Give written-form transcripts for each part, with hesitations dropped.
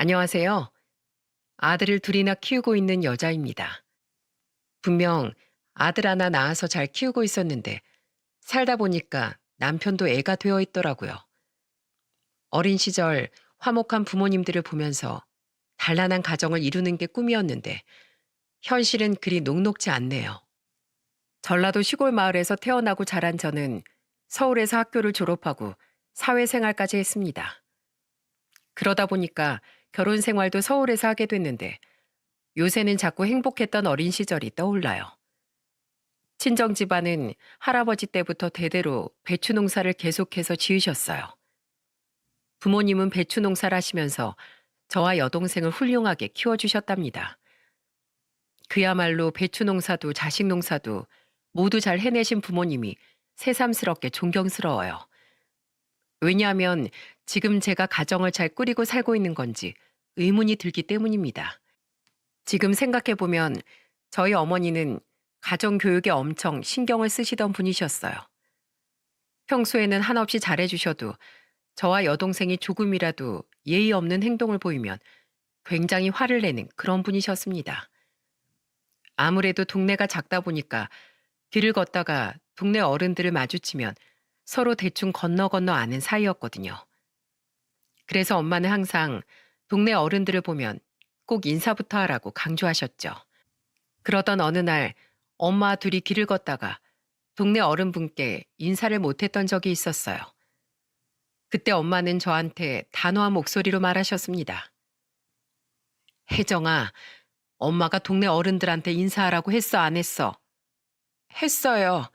안녕하세요. 아들을 둘이나 키우고 있는 여자입니다. 분명 아들 하나 낳아서 잘 키우고 있었는데 살다 보니까 남편도 애가 되어 있더라고요. 어린 시절 화목한 부모님들을 보면서 단란한 가정을 이루는 게 꿈이었는데 현실은 그리 녹록지 않네요. 전라도 시골 마을에서 태어나고 자란 저는 서울에서 학교를 졸업하고 사회생활까지 했습니다. 그러다 보니까 결혼 생활도 서울에서 하게 됐는데 요새는 자꾸 행복했던 어린 시절이 떠올라요. 친정 집안은 할아버지 때부터 대대로 배추 농사를 계속해서 지으셨어요. 부모님은 배추 농사를 하시면서 저와 여동생을 훌륭하게 키워주셨답니다. 그야말로 배추 농사도 자식 농사도 모두 잘 해내신 부모님이 새삼스럽게 존경스러워요. 왜냐하면 지금 제가 가정을 잘 꾸리고 살고 있는 건지 의문이 들기 때문입니다. 지금 생각해보면 저희 어머니는 가정교육에 엄청 신경을 쓰시던 분이셨어요. 평소에는 한없이 잘해주셔도 저와 여동생이 조금이라도 예의 없는 행동을 보이면 굉장히 화를 내는 그런 분이셨습니다. 아무래도 동네가 작다 보니까 길을 걷다가 동네 어른들을 마주치면 서로 대충 건너 건너 아는 사이였거든요. 그래서 엄마는 항상 동네 어른들을 보면 꼭 인사부터 하라고 강조하셨죠. 그러던 어느 날 엄마 둘이 길을 걷다가 동네 어른분께 인사를 못했던 적이 있었어요. 그때 엄마는 저한테 단호한 목소리로 말하셨습니다. 혜정아, 엄마가 동네 어른들한테 인사하라고 했어, 안 했어? 했어요.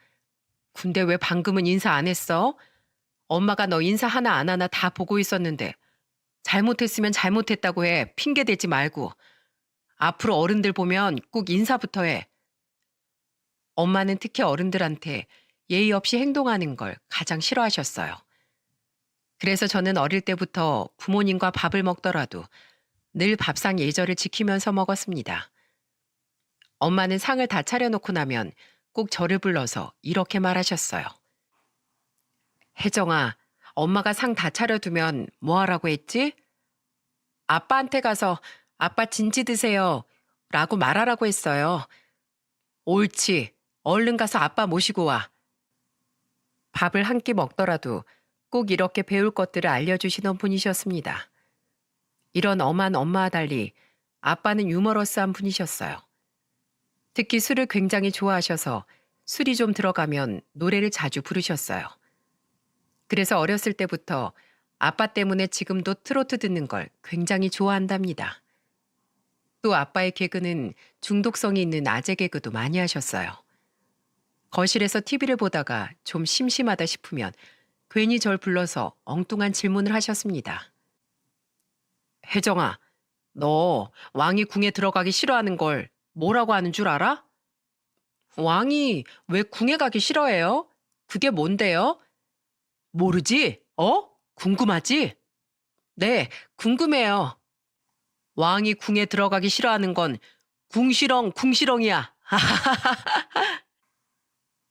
근데 왜 방금은 인사 안 했어? 엄마가 너 인사 하나 안 하나 다 보고 있었는데 잘못했으면 잘못했다고 해. 핑계 대지 말고. 앞으로 어른들 보면 꼭 인사부터 해. 엄마는 특히 어른들한테 예의 없이 행동하는 걸 가장 싫어하셨어요. 그래서 저는 어릴 때부터 부모님과 밥을 먹더라도 늘 밥상 예절을 지키면서 먹었습니다. 엄마는 상을 다 차려놓고 나면 꼭 저를 불러서 이렇게 말하셨어요. 혜정아, 엄마가 상 다 차려두면 뭐 하라고 했지? 아빠한테 가서 아빠 진지 드세요 라고 말하라고 했어요. 옳지. 얼른 가서 아빠 모시고 와. 밥을 한 끼 먹더라도 꼭 이렇게 배울 것들을 알려주시던 분이셨습니다. 이런 엄한 엄마와 달리 아빠는 유머러스한 분이셨어요. 특히 술을 굉장히 좋아하셔서 술이 좀 들어가면 노래를 자주 부르셨어요. 그래서 어렸을 때부터 아빠 때문에 지금도 트로트 듣는 걸 굉장히 좋아한답니다. 또 아빠의 개그는 중독성이 있는 아재 개그도 많이 하셨어요. 거실에서 TV를 보다가 좀 심심하다 싶으면 괜히 절 불러서 엉뚱한 질문을 하셨습니다. 혜정아, 너 왕이 궁에 들어가기 싫어하는 걸 뭐라고 하는 줄 알아? 왕이 왜 궁에 가기 싫어해요? 그게 뭔데요? 모르지? 궁금하지? 네, 궁금해요. 왕이 궁에 들어가기 싫어하는 건 궁시렁, 궁시렁이야.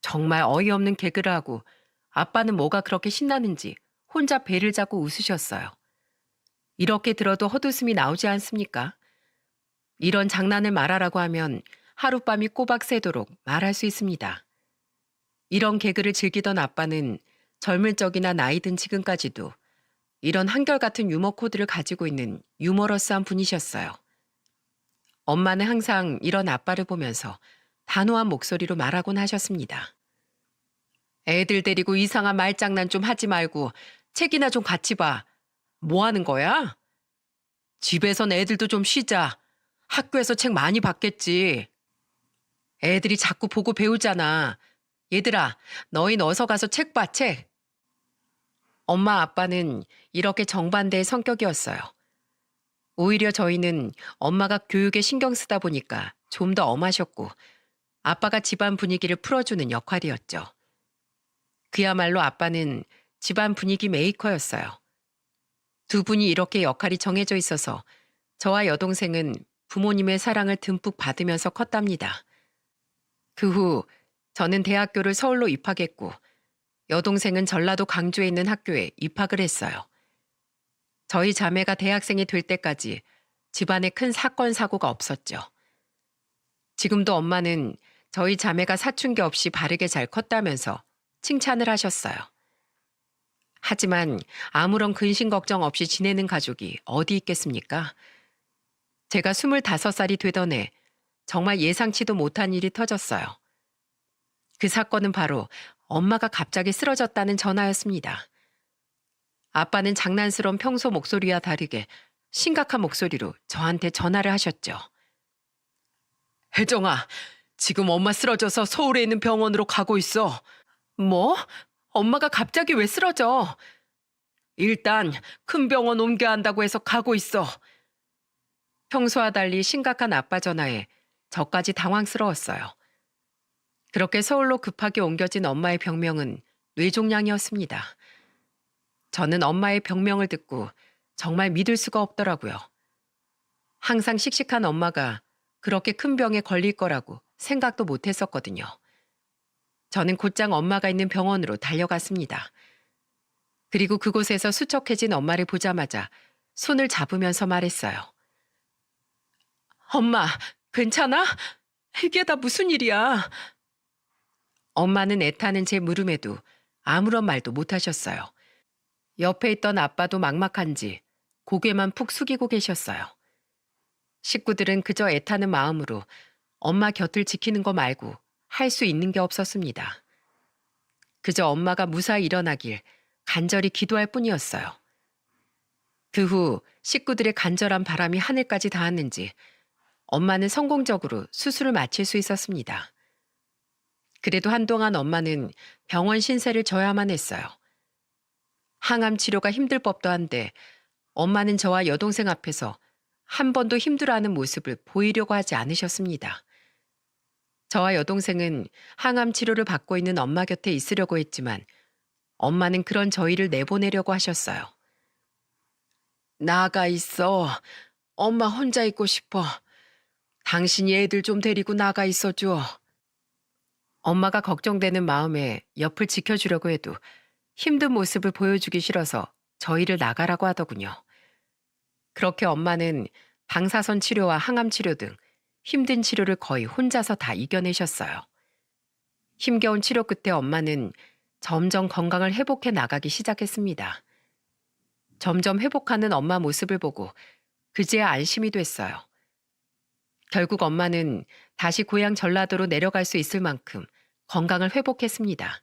정말 어이없는 개그를 하고 아빠는 뭐가 그렇게 신나는지 혼자 배를 잡고 웃으셨어요. 이렇게 들어도 헛웃음이 나오지 않습니까? 이런 장난을 말하라고 하면 하룻밤이 꼬박 새도록 말할 수 있습니다. 이런 개그를 즐기던 아빠는 젊을 적이나 나이 든 지금까지도 이런 한결같은 유머 코드를 가지고 있는 유머러스한 분이셨어요. 엄마는 항상 이런 아빠를 보면서 단호한 목소리로 말하곤 하셨습니다. 애들 데리고 이상한 말장난 좀 하지 말고 책이나 좀 같이 봐. 뭐 하는 거야? 집에선 애들도 좀 쉬자. 학교에서 책 많이 봤겠지. 애들이 자꾸 보고 배우잖아. 얘들아, 너흰 어서 가서 책 봐, 책. 엄마 아빠는 이렇게 정반대의 성격이었어요. 오히려 저희는 엄마가 교육에 신경 쓰다 보니까 좀 더 엄하셨고 아빠가 집안 분위기를 풀어주는 역할이었죠. 그야말로 아빠는 집안 분위기 메이커였어요. 두 분이 이렇게 역할이 정해져 있어서 저와 여동생은 부모님의 사랑을 듬뿍 받으면서 컸답니다. 그 후 저는 대학교를 서울로 입학했고 여동생은 전라도 광주에 있는 학교에 입학을 했어요. 저희 자매가 대학생이 될 때까지 집안에 큰 사건 사고가 없었죠. 지금도 엄마는 저희 자매가 사춘기 없이 바르게 잘 컸다면서 칭찬을 하셨어요. 하지만 아무런 근심 걱정 없이 지내는 가족이 어디 있겠습니까? 제가 25살이 되던 해 정말 예상치도 못한 일이 터졌어요. 그 사건은 바로 엄마가 갑자기 쓰러졌다는 전화였습니다. 아빠는 장난스러운 평소 목소리와 다르게 심각한 목소리로 저한테 전화를 하셨죠. 혜정아, 지금 엄마 쓰러져서 서울에 있는 병원으로 가고 있어. 뭐? 엄마가 갑자기 왜 쓰러져? 일단 큰 병원 옮겨야 한다고 해서 가고 있어. 평소와 달리 심각한 아빠 전화에 저까지 당황스러웠어요. 그렇게 서울로 급하게 옮겨진 엄마의 병명은 뇌종양이었습니다. 저는 엄마의 병명을 듣고 정말 믿을 수가 없더라고요. 항상 씩씩한 엄마가 그렇게 큰 병에 걸릴 거라고 생각도 못 했었거든요. 저는 곧장 엄마가 있는 병원으로 달려갔습니다. 그리고 그곳에서 수척해진 엄마를 보자마자 손을 잡으면서 말했어요. 엄마, 괜찮아? 이게 다 무슨 일이야? 엄마는 애타는 제 물음에도 아무런 말도 못 하셨어요. 옆에 있던 아빠도 막막한지 고개만 푹 숙이고 계셨어요. 식구들은 그저 애타는 마음으로 엄마 곁을 지키는 거 말고 할 수 있는 게 없었습니다. 그저 엄마가 무사히 일어나길 간절히 기도할 뿐이었어요. 그 후 식구들의 간절한 바람이 하늘까지 닿았는지 엄마는 성공적으로 수술을 마칠 수 있었습니다. 그래도 한동안 엄마는 병원 신세를 져야만 했어요. 항암 치료가 힘들 법도 한데 엄마는 저와 여동생 앞에서 한 번도 힘들어하는 모습을 보이려고 하지 않으셨습니다. 저와 여동생은 항암 치료를 받고 있는 엄마 곁에 있으려고 했지만 엄마는 그런 저희를 내보내려고 하셨어요. 나가 있어. 엄마 혼자 있고 싶어. 당신이 애들 좀 데리고 나가 있어줘. 엄마가 걱정되는 마음에 옆을 지켜주려고 해도 힘든 모습을 보여주기 싫어서 저희를 나가라고 하더군요. 그렇게 엄마는 방사선 치료와 항암 치료 등 힘든 치료를 거의 혼자서 다 이겨내셨어요. 힘겨운 치료 끝에 엄마는 점점 건강을 회복해 나가기 시작했습니다. 점점 회복하는 엄마 모습을 보고 그제야 안심이 됐어요. 결국 엄마는 다시 고향 전라도로 내려갈 수 있을 만큼 건강을 회복했습니다.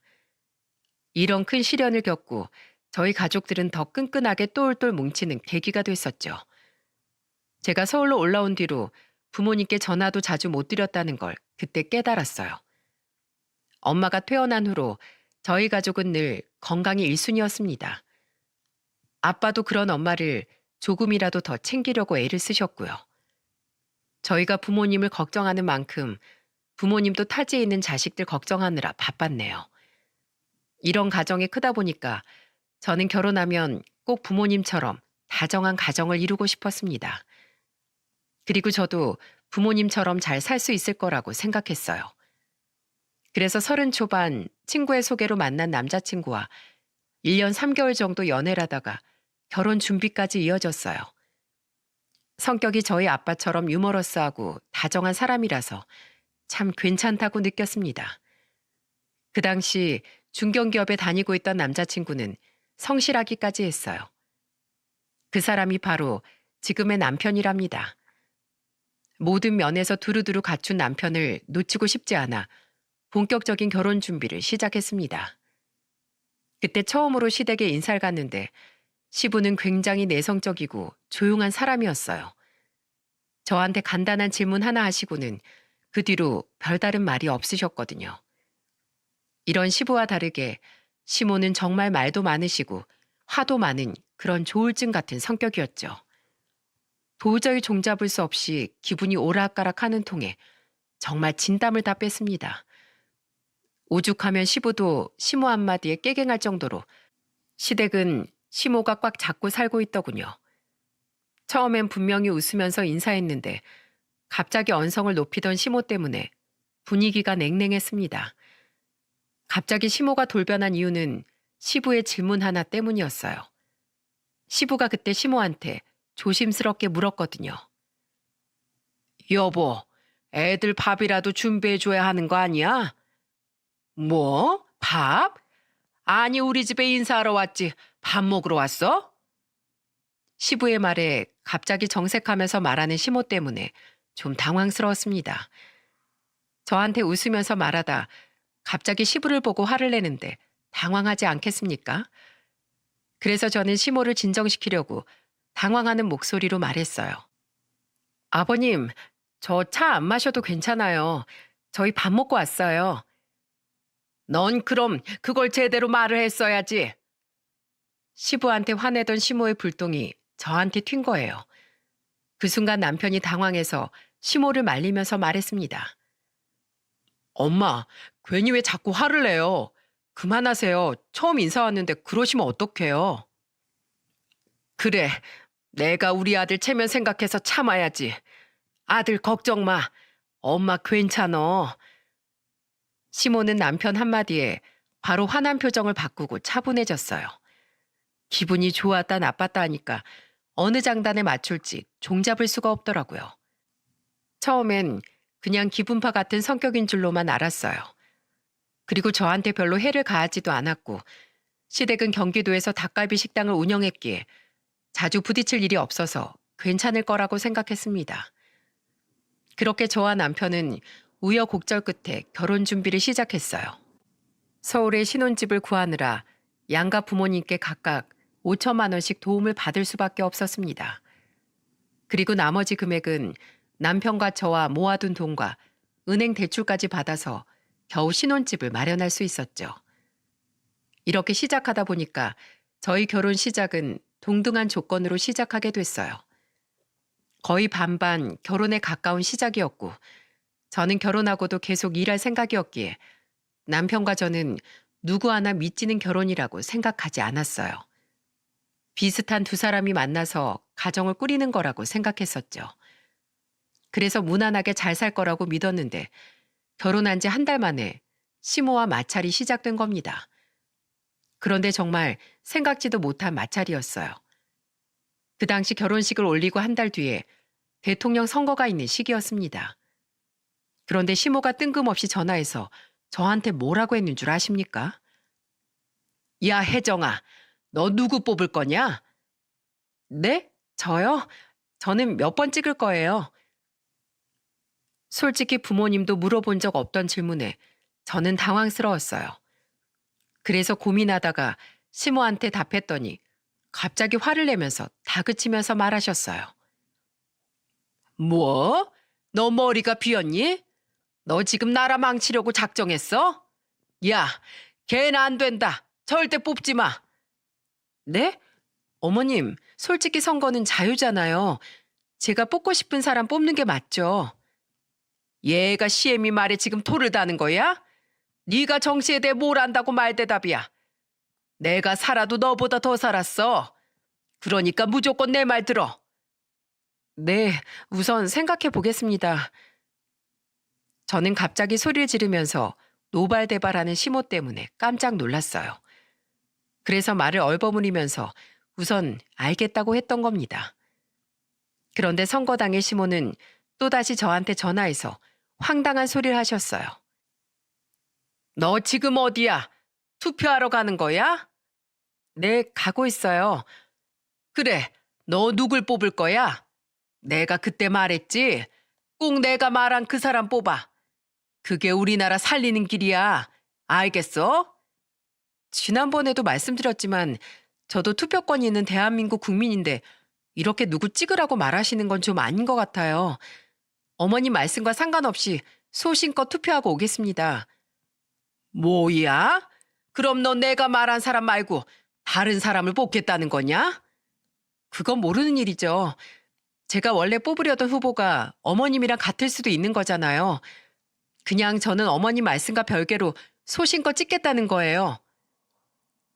이런 큰 시련을 겪고 저희 가족들은 더 끈끈하게 똘똘 뭉치는 계기가 됐었죠. 제가 서울로 올라온 뒤로 부모님께 전화도 자주 못 드렸다는 걸 그때 깨달았어요. 엄마가 퇴원한 후로 저희 가족은 늘 건강이 1순위였습니다. 아빠도 그런 엄마를 조금이라도 더 챙기려고 애를 쓰셨고요. 저희가 부모님을 걱정하는 만큼 부모님도 타지에 있는 자식들 걱정하느라 바빴네요. 이런 가정이 크다 보니까 저는 결혼하면 꼭 부모님처럼 다정한 가정을 이루고 싶었습니다. 그리고 저도 부모님처럼 잘 살 수 있을 거라고 생각했어요. 그래서 30 초반 친구의 소개로 만난 남자친구와 1년 3개월 정도 연애를 하다가 결혼 준비까지 이어졌어요. 성격이 저희 아빠처럼 유머러스하고 다정한 사람이라서 참 괜찮다고 느꼈습니다. 그 당시 중견기업에 다니고 있던 남자친구는 성실하기까지 했어요. 그 사람이 바로 지금의 남편이랍니다. 모든 면에서 두루두루 갖춘 남편을 놓치고 싶지 않아 본격적인 결혼 준비를 시작했습니다. 그때 처음으로 시댁에 인사를 갔는데 시부는 굉장히 내성적이고 조용한 사람이었어요. 저한테 간단한 질문 하나 하시고는 그 뒤로 별다른 말이 없으셨거든요. 이런 시부와 다르게 시모는 정말 말도 많으시고 화도 많은 그런 조울증 같은 성격이었죠. 도저히 종잡을 수 없이 기분이 오락가락하는 통에 정말 진땀을 다 뺐습니다. 오죽하면 시부도 시모 한마디에 깨갱할 정도로 시댁은 시모가 꽉 잡고 살고 있더군요. 처음엔 분명히 웃으면서 인사했는데 갑자기 언성을 높이던 시모 때문에 분위기가 냉랭했습니다. 갑자기 시모가 돌변한 이유는 시부의 질문 하나 때문이었어요. 시부가 그때 시모한테 조심스럽게 물었거든요. 여보, 애들 밥이라도 준비해줘야 하는 거 아니야? 뭐? 밥? 아니, 우리 집에 인사하러 왔지. 밥 먹으러 왔어? 시부의 말에 갑자기 정색하면서 말하는 시모 때문에 좀 당황스러웠습니다. 저한테 웃으면서 말하다 갑자기 시부를 보고 화를 내는데 당황하지 않겠습니까? 그래서 저는 시모를 진정시키려고 당황하는 목소리로 말했어요. 아버님, 저 차 안 마셔도 괜찮아요. 저희 밥 먹고 왔어요. 넌 그럼 그걸 제대로 말을 했어야지. 시부한테 화내던 시모의 불똥이 저한테 튄 거예요. 그 순간 남편이 당황해서 시모를 말리면서 말했습니다. 엄마, 괜히 왜 자꾸 화를 내요? 그만하세요. 처음 인사 왔는데 그러시면 어떡해요? 그래, 내가 우리 아들 체면 생각해서 참아야지. 아들 걱정 마. 엄마 괜찮어. 시모는 남편 한마디에 바로 화난 표정을 바꾸고 차분해졌어요. 기분이 좋았다 나빴다 하니까 어느 장단에 맞출지 종잡을 수가 없더라고요. 처음엔 그냥 기분파 같은 성격인 줄로만 알았어요. 그리고 저한테 별로 해를 가하지도 않았고 시댁은 경기도에서 닭갈비 식당을 운영했기에 자주 부딪힐 일이 없어서 괜찮을 거라고 생각했습니다. 그렇게 저와 남편은 우여곡절 끝에 결혼 준비를 시작했어요. 서울에 신혼집을 구하느라 양가 부모님께 각각 5천만 원씩 도움을 받을 수밖에 없었습니다. 그리고 나머지 금액은 남편과 저와 모아둔 돈과 은행 대출까지 받아서 겨우 신혼집을 마련할 수 있었죠. 이렇게 시작하다 보니까 저희 결혼 시작은 동등한 조건으로 시작하게 됐어요. 거의 반반 결혼에 가까운 시작이었고 저는 결혼하고도 계속 일할 생각이었기에 남편과 저는 누구 하나 미치는 결혼이라고 생각하지 않았어요. 비슷한 두 사람이 만나서 가정을 꾸리는 거라고 생각했었죠. 그래서 무난하게 잘 살 거라고 믿었는데 결혼한 지 한 달 만에 시모와 마찰이 시작된 겁니다. 그런데 정말 생각지도 못한 마찰이었어요. 그 당시 결혼식을 올리고 한 달 뒤에 대통령 선거가 있는 시기였습니다. 그런데 시모가 뜬금없이 전화해서 저한테 뭐라고 했는 줄 아십니까? 야, 혜정아, 너 누구 뽑을 거냐? 네? 저요? 저는 몇 번 찍을 거예요. 솔직히 부모님도 물어본 적 없던 질문에 저는 당황스러웠어요. 그래서 고민하다가 시모한테 답했더니 갑자기 화를 내면서 다그치면서 말하셨어요. 뭐? 너 머리가 비었니? 너 지금 나라 망치려고 작정했어? 야, 걔는 안 된다. 절대 뽑지 마. 네? 어머님, 솔직히 선거는 자유잖아요. 제가 뽑고 싶은 사람 뽑는 게 맞죠. 얘가 시애미 말에 지금 토를 다는 거야? 네가 정치에 대해 뭘 안다고 말대답이야. 내가 살아도 너보다 더 살았어. 그러니까 무조건 내 말 들어. 네, 우선 생각해 보겠습니다. 저는 갑자기 소리를 지르면서 노발대발하는 시모 때문에 깜짝 놀랐어요. 그래서 말을 얼버무리면서 우선 알겠다고 했던 겁니다. 그런데 선거당의 시모는 또다시 저한테 전화해서 황당한 소리를 하셨어요. 너 지금 어디야? 투표하러 가는 거야? 네, 가고 있어요. 그래, 너 누굴 뽑을 거야? 내가 그때 말했지? 꼭 내가 말한 그 사람 뽑아. 그게 우리나라 살리는 길이야. 알겠어? 지난번에도 말씀드렸지만 저도 투표권이 있는 대한민국 국민인데 이렇게 누구 찍으라고 말하시는 건 좀 아닌 것 같아요. 어머님 말씀과 상관없이 소신껏 투표하고 오겠습니다. 뭐야? 그럼 너 내가 말한 사람 말고 다른 사람을 뽑겠다는 거냐? 그건 모르는 일이죠. 제가 원래 뽑으려던 후보가 어머님이랑 같을 수도 있는 거잖아요. 그냥 저는 어머님 말씀과 별개로 소신껏 찍겠다는 거예요.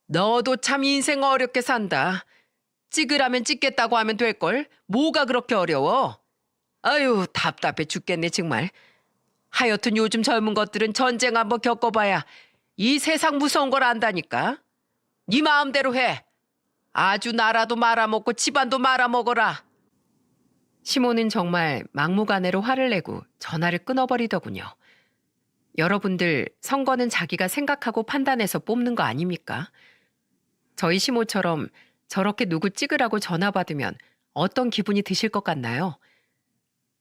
너도 참 인생 어렵게 산다. 찍으라면 찍겠다고 하면 될걸. 뭐가 그렇게 어려워? 아유, 답답해 죽겠네 정말. 하여튼 요즘 젊은 것들은 전쟁 한번 겪어봐야 이 세상 무서운 걸 안다니까. 네 마음대로 해. 아주 나라도 말아먹고 집안도 말아먹어라. 시모는 정말 막무가내로 화를 내고 전화를 끊어버리더군요. 여러분들, 선거는 자기가 생각하고 판단해서 뽑는 거 아닙니까? 저희 시모처럼 저렇게 누구 찍으라고 전화 받으면 어떤 기분이 드실 것 같나요?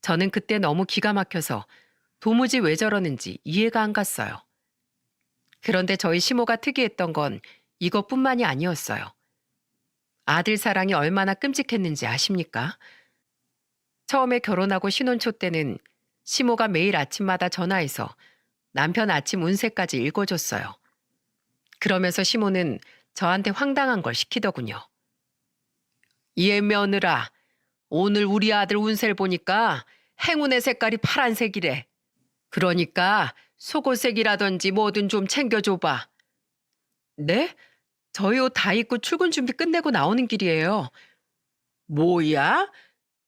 저는 그때 너무 기가 막혀서 도무지 왜 저러는지 이해가 안 갔어요. 그런데 저희 시모가 특이했던 건 이것뿐만이 아니었어요. 아들 사랑이 얼마나 끔찍했는지 아십니까? 처음에 결혼하고 신혼초 때는 시모가 매일 아침마다 전화해서 남편 아침 운세까지 읽어줬어요. 그러면서 시모는 저한테 황당한 걸 시키더군요. 예 며느라, 오늘 우리 아들 운세를 보니까 행운의 색깔이 파란색이래. 그러니까 속옷색이라든지 뭐든 좀 챙겨줘봐. 네? 저희 옷 다 입고 출근 준비 끝내고 나오는 길이에요. 뭐야?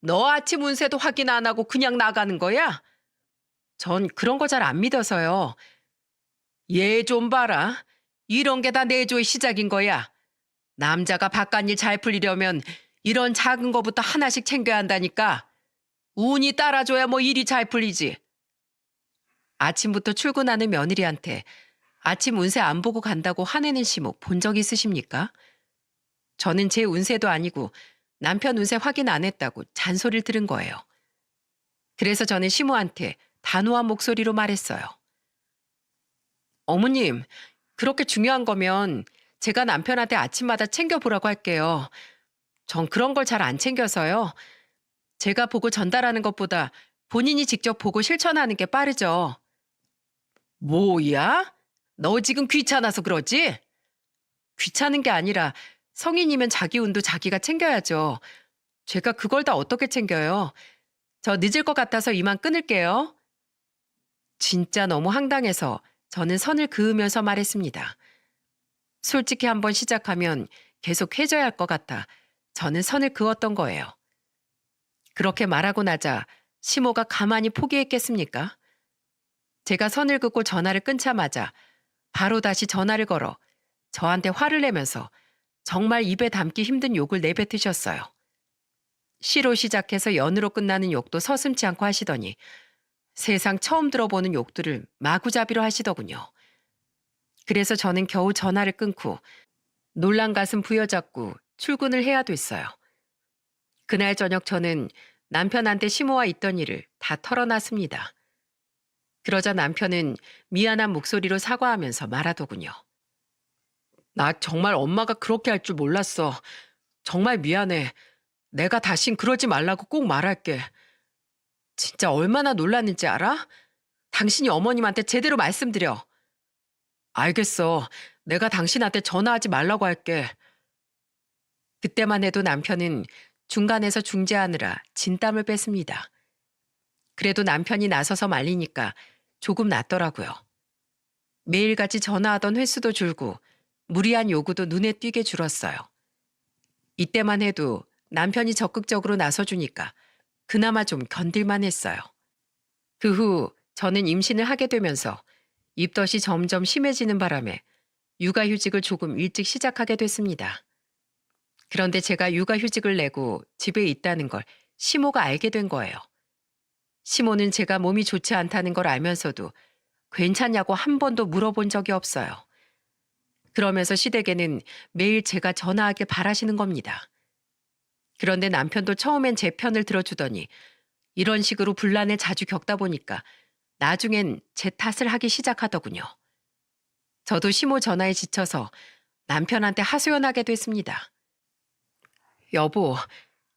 너 아침 운세도 확인 안 하고 그냥 나가는 거야? 전 그런 거 잘 안 믿어서요. 얘 좀 봐라. 이런 게 다 내조의 시작인 거야. 남자가 바깥일 잘 풀리려면 이런 작은 거부터 하나씩 챙겨야 한다니까. 운이 따라줘야 뭐 일이 잘 풀리지. 아침부터 출근하는 며느리한테 아침 운세 안 보고 간다고 화내는 시모 본 적 있으십니까? 저는 제 운세도 아니고 남편 운세 확인 안 했다고 잔소리를 들은 거예요. 그래서 저는 시모한테 단호한 목소리로 말했어요. 어머님, 그렇게 중요한 거면 제가 남편한테 아침마다 챙겨보라고 할게요. 전 그런 걸 잘 안 챙겨서요. 제가 보고 전달하는 것보다 본인이 직접 보고 실천하는 게 빠르죠. 뭐야? 너 지금 귀찮아서 그러지? 귀찮은 게 아니라 성인이면 자기 운도 자기가 챙겨야죠. 제가 그걸 다 어떻게 챙겨요? 저 늦을 것 같아서 이만 끊을게요. 진짜 너무 황당해서 저는 선을 그으면서 말했습니다. 솔직히 한번 시작하면 계속 해줘야 할 것 같아 저는 선을 그었던 거예요. 그렇게 말하고 나자 시모가 가만히 포기했겠습니까? 제가 선을 긋고 전화를 끊자마자 바로 다시 전화를 걸어 저한테 화를 내면서 정말 입에 담기 힘든 욕을 내뱉으셨어요. 시로 시작해서 연으로 끝나는 욕도 서슴지 않고 하시더니 세상 처음 들어보는 욕들을 마구잡이로 하시더군요. 그래서 저는 겨우 전화를 끊고 놀란 가슴 부여잡고 출근을 해야 됐어요. 그날 저녁 저는 남편한테 시모와 있던 일을 다 털어놨습니다. 그러자 남편은 미안한 목소리로 사과하면서 말하더군요. 나 정말 엄마가 그렇게 할 줄 몰랐어. 정말 미안해. 내가 다신 그러지 말라고 꼭 말할게. 진짜 얼마나 놀랐는지 알아? 당신이 어머님한테 제대로 말씀드려. 알겠어. 내가 당신한테 전화하지 말라고 할게. 그때만 해도 남편은 중간에서 중재하느라 진땀을 뺐습니다. 그래도 남편이 나서서 말리니까 조금 낫더라고요. 매일같이 전화하던 횟수도 줄고 무리한 요구도 눈에 띄게 줄었어요. 이때만 해도 남편이 적극적으로 나서주니까 그나마 좀 견딜만 했어요. 그 후 저는 임신을 하게 되면서 입덧이 점점 심해지는 바람에 육아휴직을 조금 일찍 시작하게 됐습니다. 그런데 제가 육아휴직을 내고 집에 있다는 걸 시모가 알게 된 거예요. 시모는 제가 몸이 좋지 않다는 걸 알면서도 괜찮냐고 한 번도 물어본 적이 없어요. 그러면서 시댁에는 매일 제가 전화하길 바라시는 겁니다. 그런데 남편도 처음엔 제 편을 들어주더니 이런 식으로 분란을 자주 겪다 보니까 나중엔 제 탓을 하기 시작하더군요. 저도 시모 전화에 지쳐서 남편한테 하소연하게 됐습니다. 여보,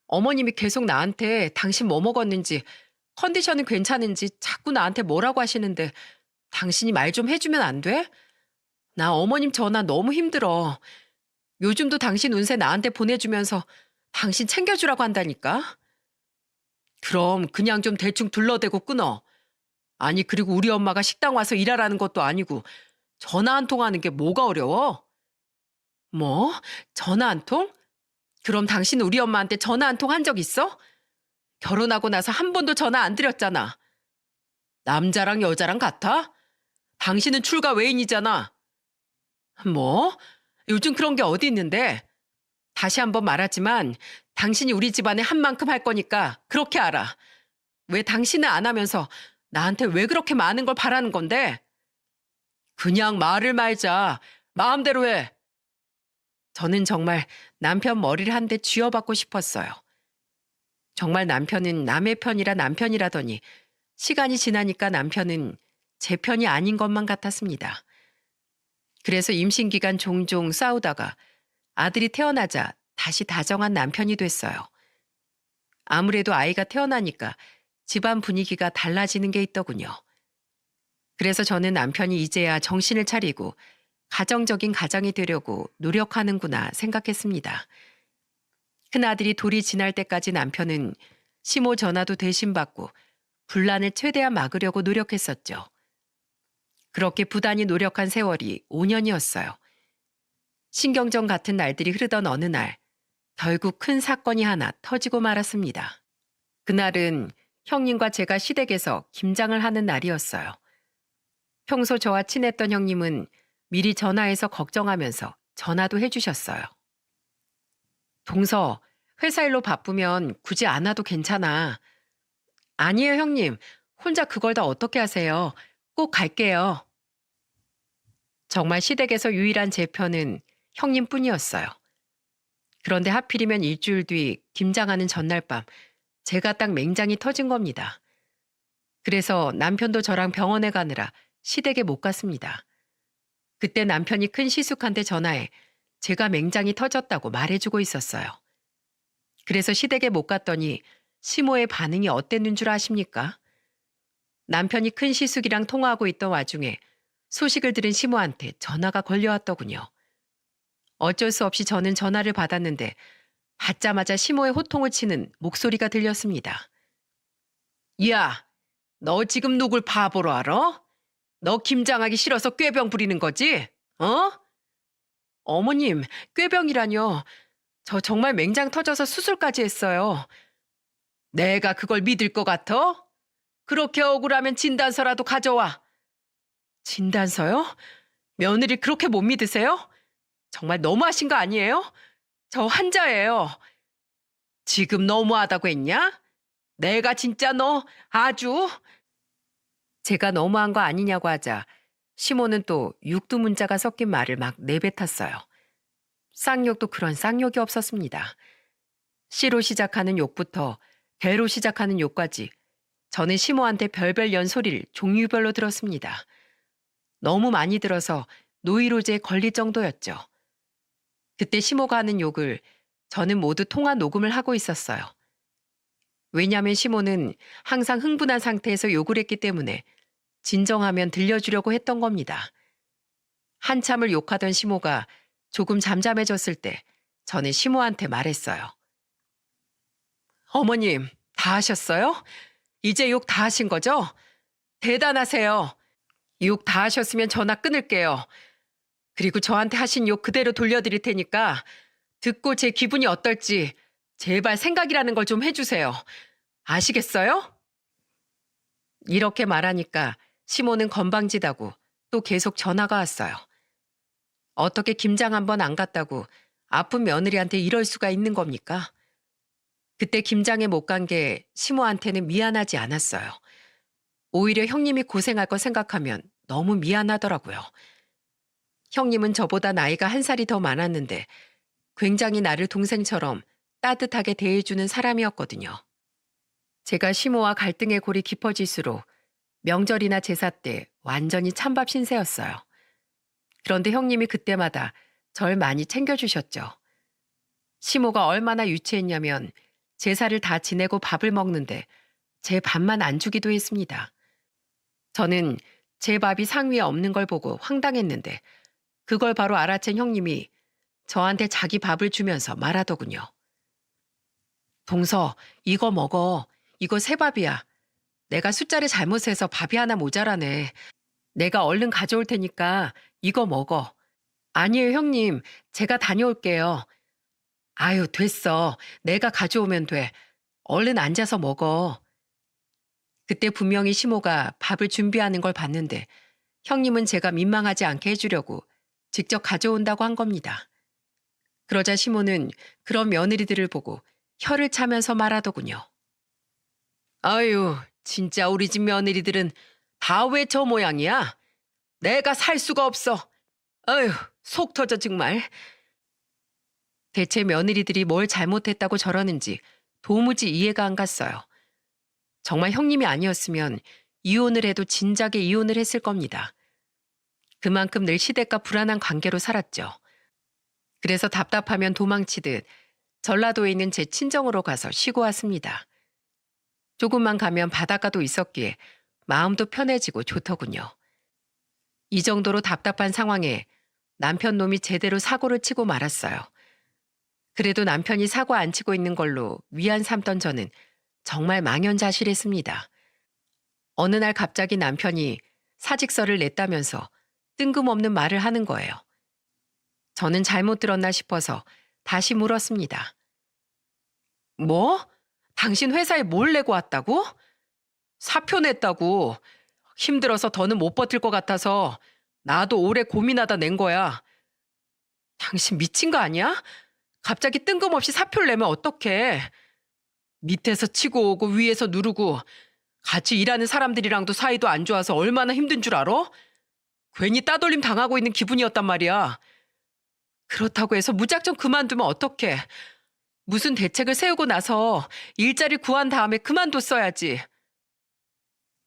어머님이 계속 나한테 당신 뭐 먹었는지, 컨디션은 괜찮은지 자꾸 나한테 뭐라고 하시는데 당신이 말 좀 해주면 안 돼? 나 어머님 전화 너무 힘들어. 요즘도 당신 운세 나한테 보내주면서 당신 챙겨주라고 한다니까? 그럼 그냥 좀 대충 둘러대고 끊어. 아니 그리고 우리 엄마가 식당 와서 일하라는 것도 아니고 전화 한 통 하는 게 뭐가 어려워? 뭐? 전화 한 통? 그럼 당신 우리 엄마한테 전화 한 통 한 적 있어? 결혼하고 나서 한 번도 전화 안 드렸잖아. 남자랑 여자랑 같아? 당신은 출가 외인이잖아. 뭐? 요즘 그런 게 어디 있는데? 다시 한번 말하지만 당신이 우리 집안에 한 만큼 할 거니까 그렇게 알아. 왜 당신은 안 하면서 나한테 왜 그렇게 많은 걸 바라는 건데? 그냥 말을 말자. 마음대로 해. 저는 정말 남편 머리를 한 대 쥐어받고 싶었어요. 정말 남편은 남의 편이라 남편이라더니 시간이 지나니까 남편은 제 편이 아닌 것만 같았습니다. 그래서 임신 기간 종종 싸우다가 아들이 태어나자 다시 다정한 남편이 됐어요. 아무래도 아이가 태어나니까 집안 분위기가 달라지는 게 있더군요. 그래서 저는 남편이 이제야 정신을 차리고 가정적인 가장이 되려고 노력하는구나 생각했습니다. 큰아들이 돌이 지날 때까지 남편은 시모 전화도 대신 받고 분란을 최대한 막으려고 노력했었죠. 그렇게 부단히 노력한 세월이 5년이었어요. 신경전 같은 날들이 흐르던 어느 날, 결국 큰 사건이 하나 터지고 말았습니다. 그날은 형님과 제가 시댁에서 김장을 하는 날이었어요. 평소 저와 친했던 형님은 미리 전화해서 걱정하면서 전화도 해주셨어요. 동서, 회사 일로 바쁘면 굳이 안 와도 괜찮아. 아니에요, 형님. 혼자 그걸 다 어떻게 하세요? 꼭 갈게요. 정말 시댁에서 유일한 제 편은 형님뿐이었어요. 그런데 하필이면 일주일 뒤 김장하는 전날 밤 제가 딱 맹장이 터진 겁니다. 그래서 남편도 저랑 병원에 가느라 시댁에 못 갔습니다. 그때 남편이 큰 시숙한테 전화해 제가 맹장이 터졌다고 말해주고 있었어요. 그래서 시댁에 못 갔더니 시모의 반응이 어땠는 줄 아십니까? 남편이 큰 시숙이랑 통화하고 있던 와중에 소식을 들은 시모한테 전화가 걸려왔더군요. 어쩔 수 없이 저는 전화를 받았는데 받자마자 시모의 호통을 치는 목소리가 들렸습니다. 야, 너 지금 누굴 바보로 알아? 너 김장하기 싫어서 꾀병 부리는 거지? 어? 어머님, 꾀병이라뇨. 저 정말 맹장 터져서 수술까지 했어요. 내가 그걸 믿을 것 같아? 그렇게 억울하면 진단서라도 가져와. 진단서요? 며느리 그렇게 못 믿으세요? 정말 너무하신 거 아니에요? 저 환자예요. 지금 너무하다고 했냐? 내가 진짜 너 아주... 제가 너무한 거 아니냐고 하자 시모는 또 육두문자가 섞인 말을 막 내뱉었어요. 쌍욕도 그런 쌍욕이 없었습니다. 씨로 시작하는 욕부터 개로 시작하는 욕까지 저는 시모한테 별별 연소리를 종류별로 들었습니다. 너무 많이 들어서 노이로제에 걸릴 정도였죠. 그때 시모가 하는 욕을 저는 모두 통화 녹음을 하고 있었어요. 왜냐하면 시모는 항상 흥분한 상태에서 욕을 했기 때문에 진정하면 들려주려고 했던 겁니다. 한참을 욕하던 시모가 조금 잠잠해졌을 때 저는 시모한테 말했어요. 어머님, 다 하셨어요? 이제 욕 다 하신 거죠? 대단하세요. 욕 다 하셨으면 전화 끊을게요. 그리고 저한테 하신 욕 그대로 돌려드릴 테니까 듣고 제 기분이 어떨지 제발 생각이라는 걸 좀 해주세요. 아시겠어요? 이렇게 말하니까 시모는 건방지다고 또 계속 전화가 왔어요. 어떻게 김장 한 번 안 갔다고 아픈 며느리한테 이럴 수가 있는 겁니까? 그때 김장에 못 간 게 시모한테는 미안하지 않았어요. 오히려 형님이 고생할 거 생각하면 너무 미안하더라고요. 형님은 저보다 나이가 한 살이 더 많았는데 굉장히 나를 동생처럼 따뜻하게 대해주는 사람이었거든요. 제가 시모와 갈등의 골이 깊어질수록 명절이나 제사 때 완전히 찬밥 신세였어요. 그런데 형님이 그때마다 절 많이 챙겨주셨죠. 시모가 얼마나 유치했냐면 제사를 다 지내고 밥을 먹는데 제 밥만 안 주기도 했습니다. 저는 제 밥이 상위에 없는 걸 보고 황당했는데 그걸 바로 알아챈 형님이 저한테 자기 밥을 주면서 말하더군요. 동서, 이거 먹어. 이거 새 밥이야. 내가 숫자를 잘못해서 밥이 하나 모자라네. 내가 얼른 가져올 테니까 이거 먹어. 아니에요, 형님. 제가 다녀올게요. 아유, 됐어. 내가 가져오면 돼. 얼른 앉아서 먹어. 그때 분명히 시모가 밥을 준비하는 걸 봤는데 형님은 제가 민망하지 않게 해주려고 직접 가져온다고 한 겁니다. 그러자 시모는 그런 며느리들을 보고 혀를 차면서 말하더군요. 아유, 진짜 우리 집 며느리들은 다 왜 저 모양이야? 내가 살 수가 없어. 아유, 속 터져 정말. 대체 며느리들이 뭘 잘못했다고 저러는지 도무지 이해가 안 갔어요. 정말 형님이 아니었으면 이혼을 해도 진작에 이혼을 했을 겁니다. 그만큼 늘 시댁과 불안한 관계로 살았죠. 그래서 답답하면 도망치듯 전라도에 있는 제 친정으로 가서 쉬고 왔습니다. 조금만 가면 바닷가도 있었기에 마음도 편해지고 좋더군요. 이 정도로 답답한 상황에 남편 놈이 제대로 사고를 치고 말았어요. 그래도 남편이 사고 안 치고 있는 걸로 위안 삼던 저는 정말 망연자실했습니다. 어느 날 갑자기 남편이 사직서를 냈다면서 뜬금없는 말을 하는 거예요. 저는 잘못 들었나 싶어서 다시 물었습니다. 뭐? 당신 회사에 뭘 내고 왔다고? 사표 냈다고. 힘들어서 더는 못 버틸 것 같아서 나도 오래 고민하다 낸 거야. 당신 미친 거 아니야? 갑자기 뜬금없이 사표를 내면 어떡해. 밑에서 치고 오고 위에서 누르고 같이 일하는 사람들이랑도 사이도 안 좋아서 얼마나 힘든 줄 알아? 괜히 따돌림 당하고 있는 기분이었단 말이야. 그렇다고 해서 무작정 그만두면 어떡해. 무슨 대책을 세우고 나서 일자리 구한 다음에 그만뒀어야지.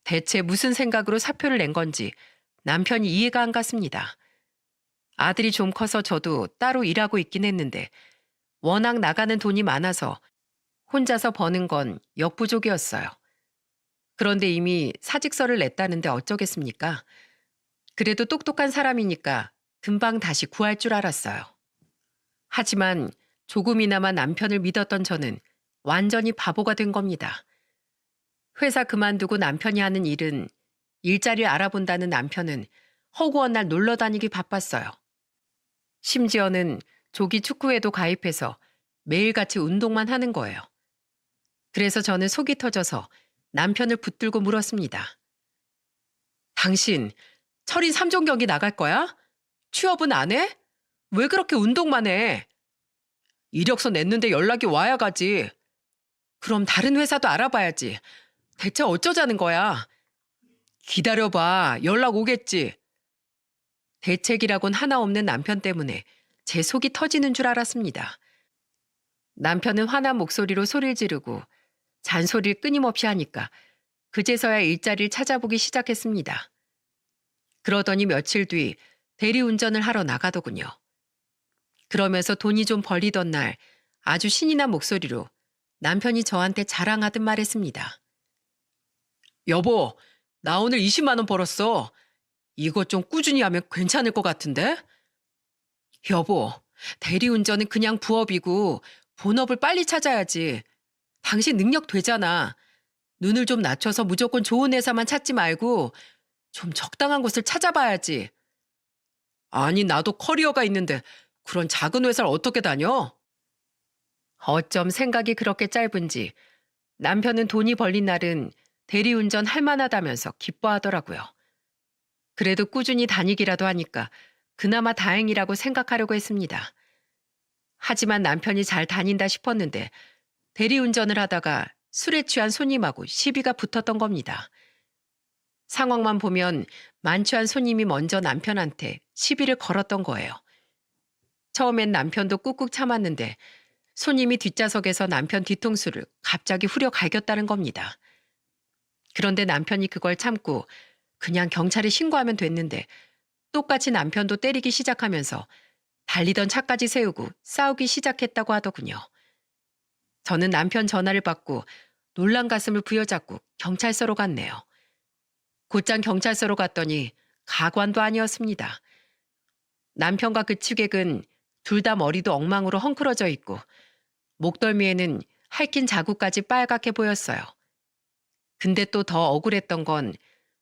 대체 무슨 생각으로 사표를 낸 건지 남편이 이해가 안 갔습니다. 아들이 좀 커서 저도 따로 일하고 있긴 했는데 워낙 나가는 돈이 많아서 혼자서 버는 건 역부족이었어요. 그런데 이미 사직서를 냈다는데 어쩌겠습니까? 그래도 똑똑한 사람이니까 금방 다시 구할 줄 알았어요. 하지만 조금이나마 남편을 믿었던 저는 완전히 바보가 된 겁니다. 회사 그만두고 남편이 하는 일은 일자리를 알아본다는 남편은 허구한 날 놀러 다니기 바빴어요. 심지어는 조기 축구회도 가입해서 매일같이 운동만 하는 거예요. 그래서 저는 속이 터져서 남편을 붙들고 물었습니다. 당신 철인 3종 경기 나갈 거야? 취업은 안 해? 왜 그렇게 운동만 해? 이력서 냈는데 연락이 와야 가지. 그럼 다른 회사도 알아봐야지. 대체 어쩌자는 거야? 기다려봐. 연락 오겠지. 대책이라곤 하나 없는 남편 때문에 제 속이 터지는 줄 알았습니다. 남편은 화난 목소리로 소리를 지르고 잔소리를 끊임없이 하니까 그제서야 일자리를 찾아보기 시작했습니다. 그러더니 며칠 뒤 대리운전을 하러 나가더군요. 그러면서 돈이 좀 벌리던 날 아주 신이 난 목소리로 남편이 저한테 자랑하듯 말했습니다. 여보, 나 오늘 20만 원 벌었어. 이거 좀 꾸준히 하면 괜찮을 것 같은데? 여보, 대리운전은 그냥 부업이고 본업을 빨리 찾아야지. 당신 능력 되잖아. 눈을 좀 낮춰서 무조건 좋은 회사만 찾지 말고 좀 적당한 곳을 찾아봐야지. 아니, 나도 커리어가 있는데 그런 작은 회사를 어떻게 다녀? 어쩜 생각이 그렇게 짧은지 남편은 돈이 벌린 날은 대리운전 할 만하다면서 기뻐하더라고요. 그래도 꾸준히 다니기라도 하니까 그나마 다행이라고 생각하려고 했습니다. 하지만 남편이 잘 다닌다 싶었는데 대리운전을 하다가 술에 취한 손님하고 시비가 붙었던 겁니다. 상황만 보면 만취한 손님이 먼저 남편한테 시비를 걸었던 거예요. 처음엔 남편도 꾹꾹 참았는데 손님이 뒷좌석에서 남편 뒤통수를 갑자기 후려 갈겼다는 겁니다. 그런데 남편이 그걸 참고 그냥 경찰에 신고하면 됐는데 똑같이 남편도 때리기 시작하면서 달리던 차까지 세우고 싸우기 시작했다고 하더군요. 저는 남편 전화를 받고 놀란 가슴을 부여잡고 경찰서로 갔네요. 곧장 경찰서로 갔더니 가관도 아니었습니다. 남편과 그 취객은 둘 다 머리도 엉망으로 헝클어져 있고 목덜미에는 핥힌 자국까지 빨갛게 보였어요. 근데 또 더 억울했던 건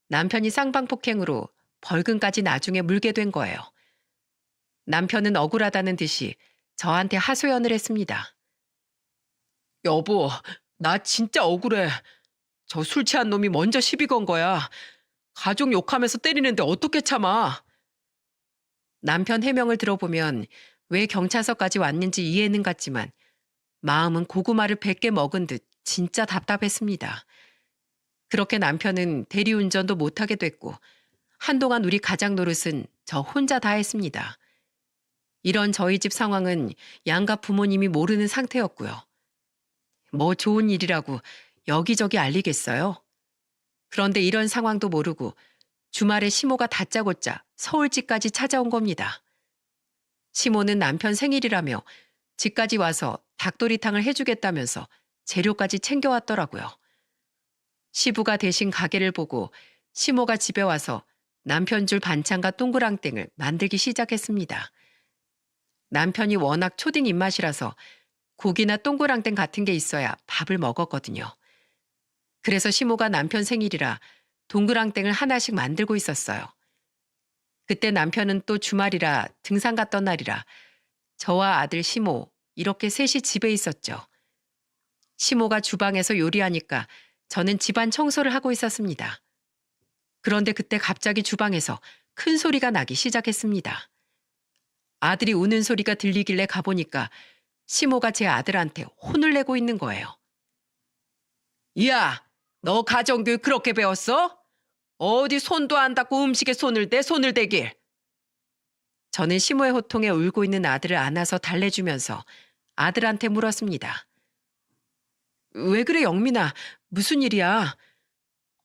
남편이 쌍방폭행으로 벌금까지 나중에 물게 된 거예요. 남편은 억울하다는 듯이 저한테 하소연을 했습니다. 여보, 나 진짜 억울해. 저 술 취한 놈이 먼저 시비 건 거야. 가족 욕하면서 때리는데 어떻게 참아? 남편 해명을 들어보면 왜 경찰서까지 왔는지 이해는 갔지만 마음은 고구마를 100개 먹은 듯 진짜 답답했습니다. 그렇게 남편은 대리운전도 못하게 됐고 한동안 우리 가장 노릇은 저 혼자 다 했습니다. 이런 저희 집 상황은 양가 부모님이 모르는 상태였고요. 뭐 좋은 일이라고 여기저기 알리겠어요? 그런데 이런 상황도 모르고 주말에 시모가 다짜고짜 서울집까지 찾아온 겁니다. 시모는 남편 생일이라며 집까지 와서 닭도리탕을 해주겠다면서 재료까지 챙겨왔더라고요. 시부가 대신 가게를 보고 시모가 집에 와서 남편 줄 반찬과 동그랑땡을 만들기 시작했습니다. 남편이 워낙 초딩 입맛이라서 고기나 동그랑땡 같은 게 있어야 밥을 먹었거든요. 그래서 시모가 남편 생일이라 동그랑땡을 하나씩 만들고 있었어요. 그때 남편은 또 주말이라 등산 갔던 날이라 저와 아들 시모 이렇게 셋이 집에 있었죠. 시모가 주방에서 요리하니까 저는 집안 청소를 하고 있었습니다. 그런데 그때 갑자기 주방에서 큰 소리가 나기 시작했습니다. 아들이 우는 소리가 들리길래 가보니까 시모가 제 아들한테 혼을 내고 있는 거예요. 야, 너 가정교육 그렇게 배웠어? 어디 손도 안 닦고 음식에 손을 대, 손을 대길. 저는 시모의 호통에 울고 있는 아들을 안아서 달래주면서 아들한테 물었습니다. 왜 그래, 영민아? 무슨 일이야?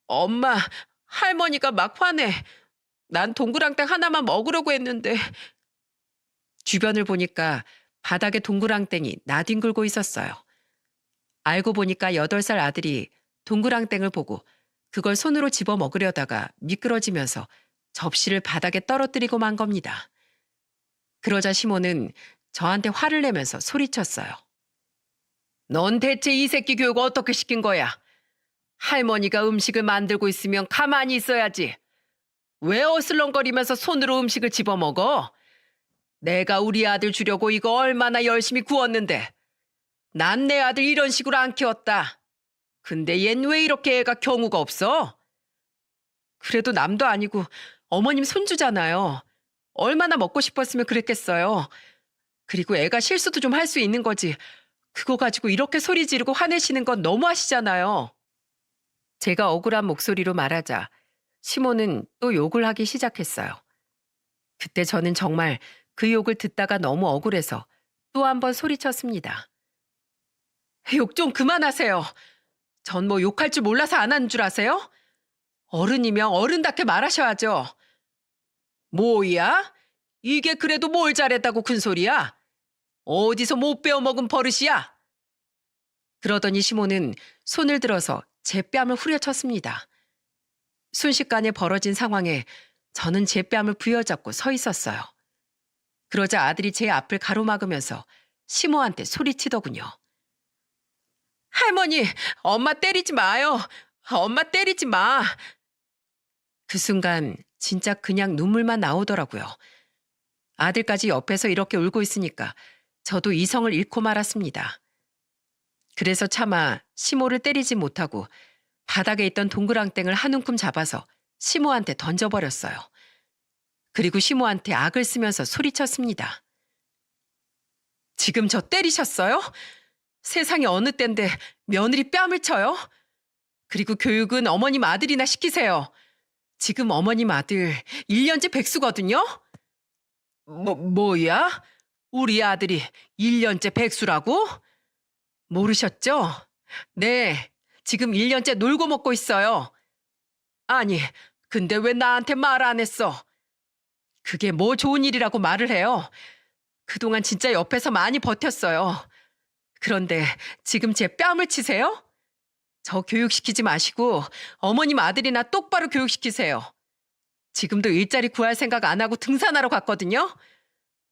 엄마, 할머니가 막 화내. 난 동그랑땡 하나만 먹으려고 했는데. 주변을 보니까 바닥에 동그랑땡이 나뒹굴고 있었어요. 알고 보니까 8살 아들이 동그랑땡을 보고 그걸 손으로 집어 먹으려다가 미끄러지면서 접시를 바닥에 떨어뜨리고 만 겁니다. 그러자 시모는 저한테 화를 내면서 소리쳤어요. 넌 대체 이 새끼 교육 어떻게 시킨 거야? 할머니가 음식을 만들고 있으면 가만히 있어야지. 왜 어슬렁거리면서 손으로 음식을 집어먹어? 내가 우리 아들 주려고 이거 얼마나 열심히 구웠는데. 난 내 아들 이런 식으로 안 키웠다. 근데 얜 왜 이렇게 애가 경우가 없어? 그래도 남도 아니고 어머님 손주잖아요. 얼마나 먹고 싶었으면 그랬겠어요. 그리고 애가 실수도 좀 할 수 있는 거지. 그거 가지고 이렇게 소리 지르고 화내시는 건 너무하시잖아요. 제가 억울한 목소리로 말하자 시모는 또 욕을 하기 시작했어요. 그때 저는 정말 그 욕을 듣다가 너무 억울해서 또 한 번 소리쳤습니다. 욕 좀 그만하세요. 전 뭐 욕할 줄 몰라서 안 하는 줄 아세요? 어른이면 어른답게 말하셔야죠. 뭐야? 이게 그래도 뭘 잘했다고 큰 소리야? 어디서 못 배워먹은 버릇이야? 그러더니 시모는 손을 들어서 제 뺨을 후려쳤습니다. 순식간에 벌어진 상황에 저는 제 뺨을 부여잡고 서 있었어요. 그러자 아들이 제 앞을 가로막으면서 시모한테 소리치더군요. 할머니, 엄마 때리지 마요. 엄마 때리지 마. 그 순간 진짜 그냥 눈물만 나오더라고요. 아들까지 옆에서 이렇게 울고 있으니까 저도 이성을 잃고 말았습니다. 그래서 차마 시모를 때리지 못하고 바닥에 있던 동그랑땡을 한 움큼 잡아서 시모한테 던져버렸어요. 그리고 시모한테 악을 쓰면서 소리쳤습니다. 지금 저 때리셨어요? 세상에 어느 때인데 며느리 뺨을 쳐요? 그리고 교육은 어머님 아들이나 시키세요. 지금 어머님 아들 1년째 백수거든요? 뭐야? 우리 아들이 1년째 백수라고? 모르셨죠? 네, 지금 1년째 놀고 먹고 있어요. 아니, 근데 왜 나한테 말 안 했어? 그게 뭐 좋은 일이라고 말을 해요. 그동안 진짜 옆에서 많이 버텼어요. 그런데 지금 제 뺨을 치세요? 저 교육시키지 마시고 어머님 아들이나 똑바로 교육시키세요. 지금도 일자리 구할 생각 안 하고 등산하러 갔거든요.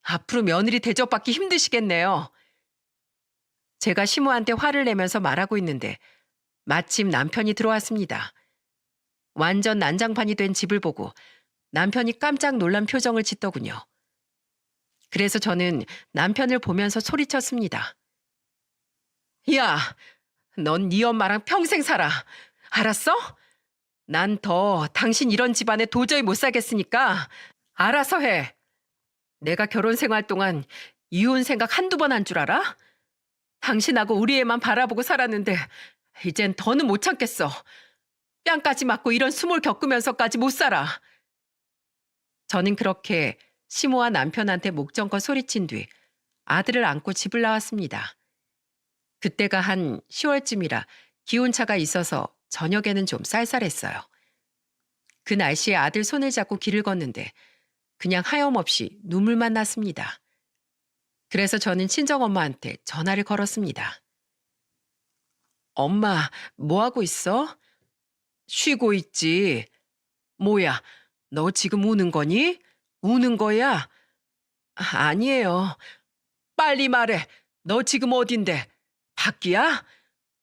앞으로 며느리 대접받기 힘드시겠네요. 제가 시모한테 화를 내면서 말하고 있는데 마침 남편이 들어왔습니다. 완전 난장판이 된 집을 보고 남편이 깜짝 놀란 표정을 짓더군요. 그래서 저는 남편을 보면서 소리쳤습니다. 야, 넌 네 엄마랑 평생 살아. 알았어? 난 더 당신 이런 집안에 도저히 못 살겠으니까 알아서 해. 내가 결혼 생활 동안 이혼 생각 한두 번 한 줄 알아? 당신하고 우리 애만 바라보고 살았는데 이젠 더는 못 참겠어. 뺨까지 맞고 이런 수모를 겪으면서까지 못 살아. 저는 그렇게 시모와 남편한테 목전껏 소리친 뒤 아들을 안고 집을 나왔습니다. 그때가 한 10월쯤이라 기온차가 있어서 저녁에는 좀 쌀쌀했어요. 그 날씨에 아들 손을 잡고 길을 걷는데 그냥 하염없이 눈물만 났습니다. 그래서 저는 친정엄마한테 전화를 걸었습니다. 엄마, 뭐 하고 있어? 쉬고 있지. 뭐야, 너 지금 우는 거니? 우는 거야? 아니에요. 빨리 말해. 너 지금 어딘데? 밖이야?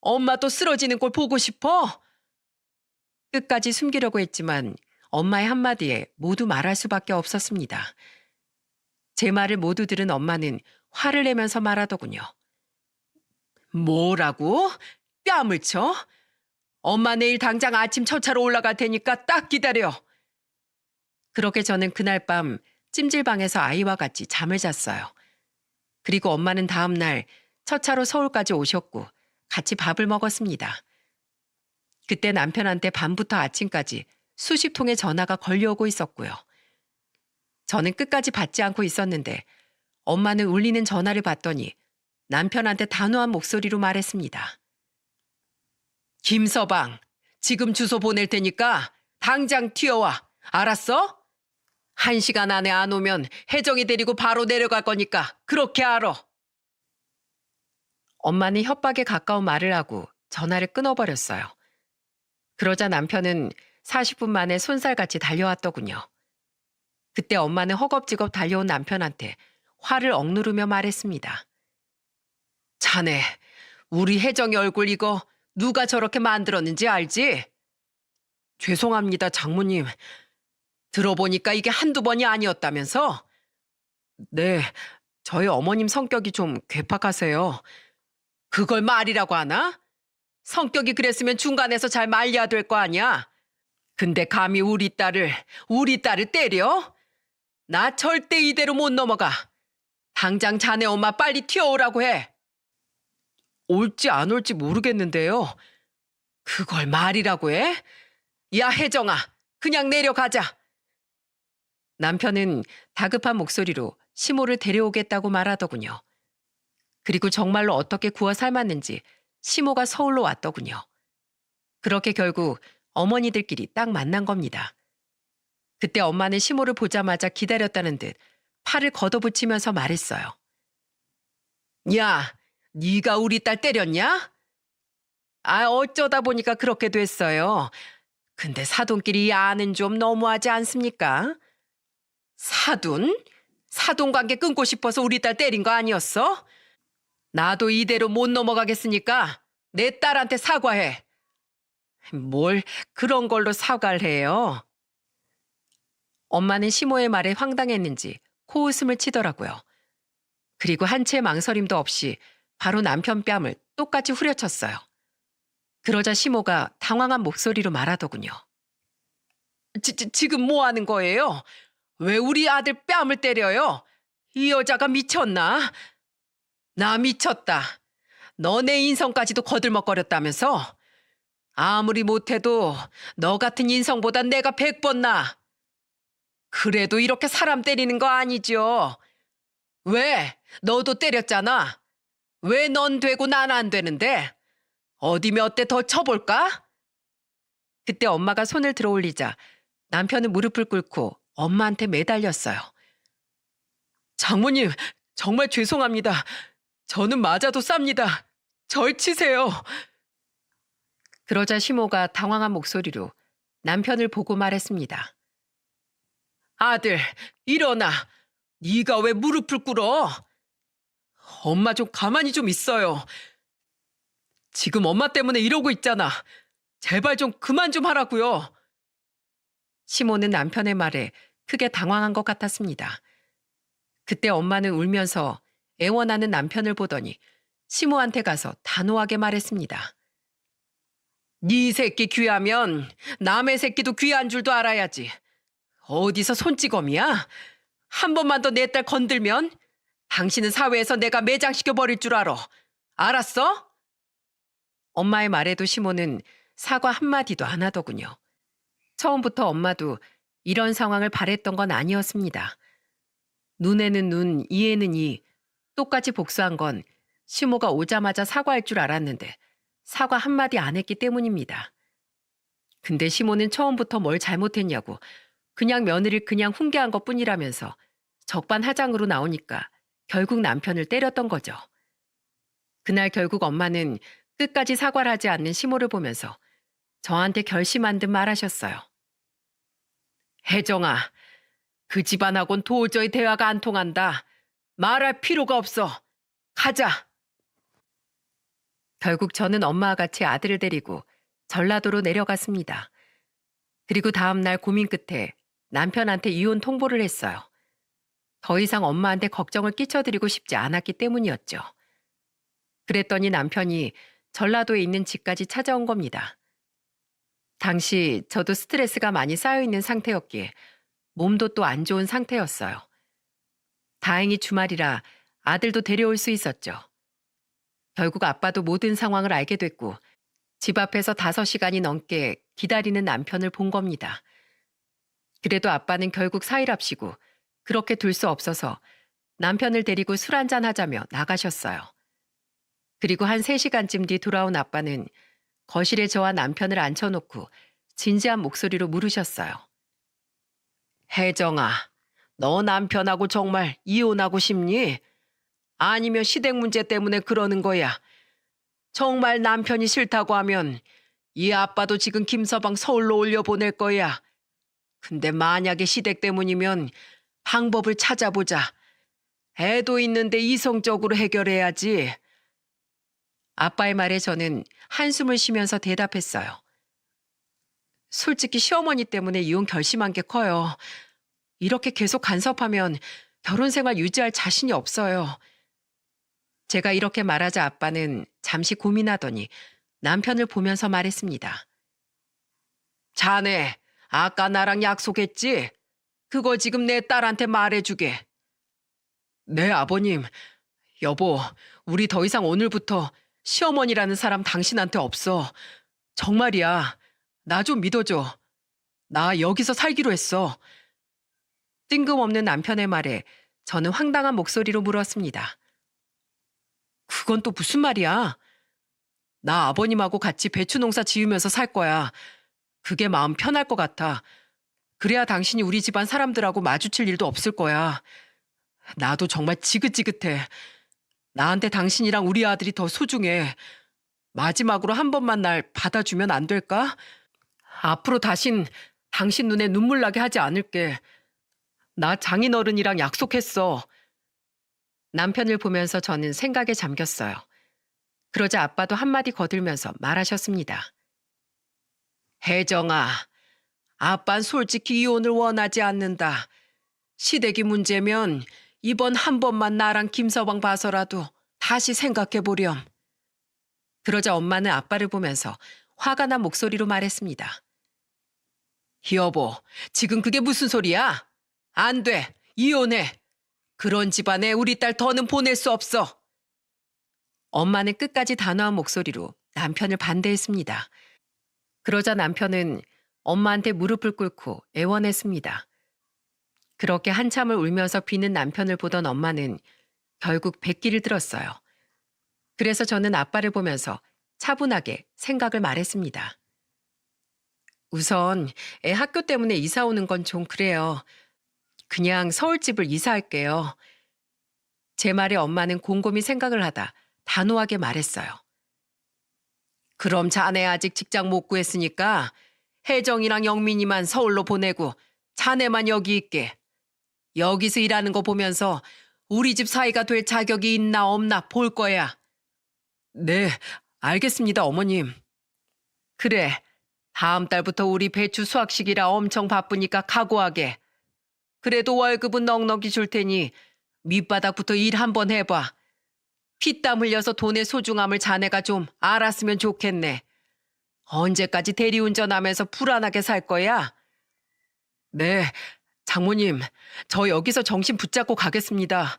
엄마 또 쓰러지는 꼴 보고 싶어? 끝까지 숨기려고 했지만 엄마의 한마디에 모두 말할 수밖에 없었습니다. 제 말을 모두 들은 엄마는 화를 내면서 말하더군요. 뭐라고? 뺨을 쳐? 엄마 내일 당장 아침 첫 차로 올라갈 테니까 딱 기다려. 그렇게 저는 그날 밤 찜질방에서 아이와 같이 잠을 잤어요. 그리고 엄마는 다음 날 첫 차로 서울까지 오셨고 같이 밥을 먹었습니다. 그때 남편한테 밤부터 아침까지 수십 통의 전화가 걸려오고 있었고요. 저는 끝까지 받지 않고 있었는데 엄마는 울리는 전화를 받더니 남편한테 단호한 목소리로 말했습니다. 김서방, 지금 주소 보낼 테니까 당장 튀어와. 알았어? 1시간 안에 안 오면 혜정이 데리고 바로 내려갈 거니까 그렇게 알아. 엄마는 협박에 가까운 말을 하고 전화를 끊어버렸어요. 그러자 남편은 40분 만에 손살같이 달려왔더군요. 그때 엄마는 허겁지겁 달려온 남편한테 화를 억누르며 말했습니다. 자네, 우리 혜정이 얼굴 이거 누가 저렇게 만들었는지 알지? 죄송합니다, 장모님. 들어보니까 이게 한두 번이 아니었다면서? 네, 저희 어머님 성격이 좀 괴팍하세요. 그걸 말이라고 하나? 성격이 그랬으면 중간에서 잘 말려야 될 거 아니야? 근데 감히 우리 딸을 때려? 나 절대 이대로 못 넘어가. 당장 자네 엄마 빨리 튀어오라고 해. 올지 안 올지 모르겠는데요. 그걸 말이라고 해? 야, 혜정아, 그냥 내려가자. 남편은 다급한 목소리로 시모를 데려오겠다고 말하더군요. 그리고 정말로 어떻게 구워 삶았는지 시모가 서울로 왔더군요. 그렇게 결국 어머니들끼리 딱 만난 겁니다. 그때 엄마는 시모를 보자마자 기다렸다는 듯 팔을 걷어붙이면서 말했어요. 야, 네가 우리 딸 때렸냐? 아, 어쩌다 보니까 그렇게 됐어요. 근데 사돈끼리 야는 좀 너무하지 않습니까? 사돈? 사돈 관계 끊고 싶어서 우리 딸 때린 거 아니었어? 나도 이대로 못 넘어가겠으니까 내 딸한테 사과해. 뭘 그런 걸로 사과를 해요? 엄마는 시모의 말에 황당했는지 코웃음을 치더라고요. 그리고 한 채의 망설임도 없이 바로 남편 뺨을 똑같이 후려쳤어요. 그러자 시모가 당황한 목소리로 말하더군요. 지금 뭐 하는 거예요? 왜 우리 아들 뺨을 때려요? 이 여자가 미쳤나? 나 미쳤다. 너네 인성까지도 거들먹거렸다면서? 아무리 못해도 너 같은 인성보단 내가 100번 나. 그래도 이렇게 사람 때리는 거 아니죠? 왜? 너도 때렸잖아. 왜 넌 되고 난 안 되는데? 어디 몇 대 더 쳐볼까? 그때 엄마가 손을 들어올리자 남편은 무릎을 꿇고 엄마한테 매달렸어요. 장모님, 정말 죄송합니다. 저는 맞아도 쌉니다. 절 치세요. 그러자 시모가 당황한 목소리로 남편을 보고 말했습니다. 아들, 일어나. 네가 왜 무릎을 꿇어? 엄마 좀 가만히 좀 있어요. 지금 엄마 때문에 이러고 있잖아. 제발 좀 그만 좀 하라고요. 시모는 남편의 말에 크게 당황한 것 같았습니다. 그때 엄마는 울면서 애원하는 남편을 보더니 시모한테 가서 단호하게 말했습니다. 네 새끼 귀하면 남의 새끼도 귀한 줄도 알아야지. 어디서 손찌검이야? 한 번만 더 내 딸 건들면 당신은 사회에서 내가 매장시켜 버릴 줄 알아. 알았어? 엄마의 말에도 시몬은 사과 한마디도 안 하더군요. 처음부터 엄마도 이런 상황을 바랬던 건 아니었습니다. 눈에는 눈, 이에는 이, 똑같이 복수한 건 시모가 오자마자 사과할 줄 알았는데 사과 한마디 안 했기 때문입니다. 근데 시모는 처음부터 뭘 잘못했냐고 그냥 며느리를 그냥 훈계한 것뿐이라면서 적반하장으로 나오니까 결국 남편을 때렸던 거죠. 그날 결국 엄마는 끝까지 사과를 하지 않는 시모를 보면서 저한테 결심한 듯 말하셨어요. 혜정아, 그 집안하고는 도저히 대화가 안 통한다. 말할 필요가 없어. 가자. 결국 저는 엄마와 같이 아들을 데리고 전라도로 내려갔습니다. 그리고 다음 날 고민 끝에 남편한테 이혼 통보를 했어요. 더 이상 엄마한테 걱정을 끼쳐드리고 싶지 않았기 때문이었죠. 그랬더니 남편이 전라도에 있는 집까지 찾아온 겁니다. 당시 저도 스트레스가 많이 쌓여있는 상태였기에 몸도 또 안 좋은 상태였어요. 다행히 주말이라 아들도 데려올 수 있었죠. 결국 아빠도 모든 상황을 알게 됐고 집 앞에서 5시간이 넘게 기다리는 남편을 본 겁니다. 그래도 아빠는 결국 사일합시고 그렇게 둘 수 없어서 남편을 데리고 술 한잔 하자며 나가셨어요. 그리고 한 3시간쯤 뒤 돌아온 아빠는 거실에 저와 남편을 앉혀놓고 진지한 목소리로 물으셨어요. 혜정아, 너 남편하고 정말 이혼하고 싶니? 아니면 시댁 문제 때문에 그러는 거야? 정말 남편이 싫다고 하면 이 아빠도 지금 김서방 서울로 올려보낼 거야. 근데 만약에 시댁 때문이면 방법을 찾아보자. 애도 있는데 이성적으로 해결해야지. 아빠의 말에 저는 한숨을 쉬면서 대답했어요. 솔직히 시어머니 때문에 이혼 결심한 게 커요. 이렇게 계속 간섭하면 결혼 생활 유지할 자신이 없어요. 제가 이렇게 말하자 아빠는 잠시 고민하더니 남편을 보면서 말했습니다. 자네, 아까 나랑 약속했지? 그거 지금 내 딸한테 말해주게. 네, 아버님. 여보, 우리 더 이상 오늘부터 시어머니라는 사람 당신한테 없어. 정말이야. 나 좀 믿어줘. 나 여기서 살기로 했어. 뜬금없는 남편의 말에 저는 황당한 목소리로 물었습니다. 그건 또 무슨 말이야? 나 아버님하고 같이 배추 농사 지으면서 살 거야. 그게 마음 편할 것 같아. 그래야 당신이 우리 집안 사람들하고 마주칠 일도 없을 거야. 나도 정말 지긋지긋해. 나한테 당신이랑 우리 아들이 더 소중해. 마지막으로 한 번만 날 받아주면 안 될까? 앞으로 다신 당신 눈에 눈물 나게 하지 않을게. 나 장인어른이랑 약속했어. 남편을 보면서 저는 생각에 잠겼어요. 그러자 아빠도 한마디 거들면서 말하셨습니다. 혜정아, 아빤 솔직히 이혼을 원하지 않는다. 시댁이 문제면 이번 한 번만 나랑 김서방 봐서라도 다시 생각해보렴. 그러자 엄마는 아빠를 보면서 화가 난 목소리로 말했습니다. 여보, 지금 그게 무슨 소리야? 안 돼, 이혼해. 그런 집안에 우리 딸 더는 보낼 수 없어. 엄마는 끝까지 단호한 목소리로 남편을 반대했습니다. 그러자 남편은 엄마한테 무릎을 꿇고 애원했습니다. 그렇게 한참을 울면서 비는 남편을 보던 엄마는 결국 백기를 들었어요. 그래서 저는 아빠를 보면서 차분하게 생각을 말했습니다. 우선 애 학교 때문에 이사 오는 건 좀 그래요. 그냥 서울집을 이사할게요. 제 말에 엄마는 곰곰이 생각을 하다 단호하게 말했어요. 그럼 자네 아직 직장 못 구했으니까 혜정이랑 영민이만 서울로 보내고 자네만 여기 있게. 여기서 일하는 거 보면서 우리 집 사이가 될 자격이 있나 없나 볼 거야. 네, 알겠습니다, 어머님. 그래, 다음 달부터 우리 배추 수확식이라 엄청 바쁘니까 각오하게. 그래도 월급은 넉넉히 줄 테니 밑바닥부터 일 한번 해봐. 피땀 흘려서 돈의 소중함을 자네가 좀 알았으면 좋겠네. 언제까지 대리운전하면서 불안하게 살 거야? 네, 장모님, 저 여기서 정신 붙잡고 가겠습니다.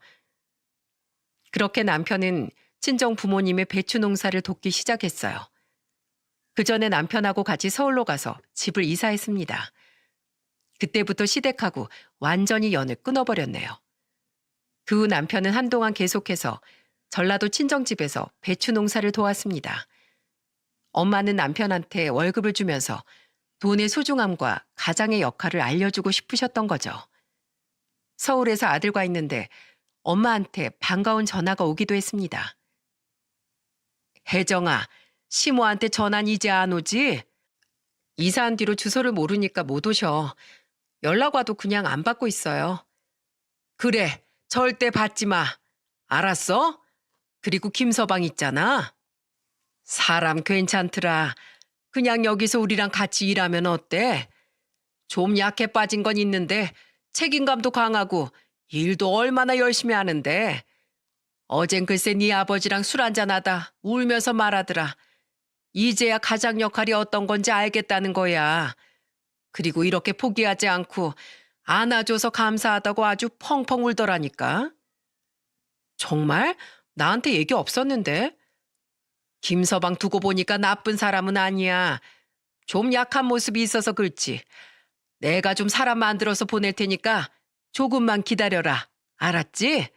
그렇게 남편은 친정 부모님의 배추 농사를 돕기 시작했어요. 그 전에 남편하고 같이 서울로 가서 집을 이사했습니다. 그때부터 시댁하고 완전히 연을 끊어버렸네요. 그 후 남편은 한동안 계속해서 전라도 친정집에서 배추 농사를 도왔습니다. 엄마는 남편한테 월급을 주면서 돈의 소중함과 가장의 역할을 알려주고 싶으셨던 거죠. 서울에서 아들과 있는데 엄마한테 반가운 전화가 오기도 했습니다. 혜정아, 시모한테 전화는 이제 안 오지? 이사한 뒤로 주소를 모르니까 못 오셔. 연락 와도 그냥 안 받고 있어요. 그래, 절대 받지 마. 알았어? 그리고 김서방 있잖아. 사람 괜찮더라. 그냥 여기서 우리랑 같이 일하면 어때? 좀 약해 빠진 건 있는데 책임감도 강하고 일도 얼마나 열심히 하는데. 어젠 글쎄 네 아버지랑 술 한잔하다 울면서 말하더라. 이제야 가장 역할이 어떤 건지 알겠다는 거야. 그리고 이렇게 포기하지 않고 안아줘서 감사하다고 아주 펑펑 울더라니까. 정말? 나한테 얘기 없었는데? 김서방 두고 보니까 나쁜 사람은 아니야. 좀 약한 모습이 있어서 그렇지. 내가 좀 사람 만들어서 보낼 테니까 조금만 기다려라. 알았지?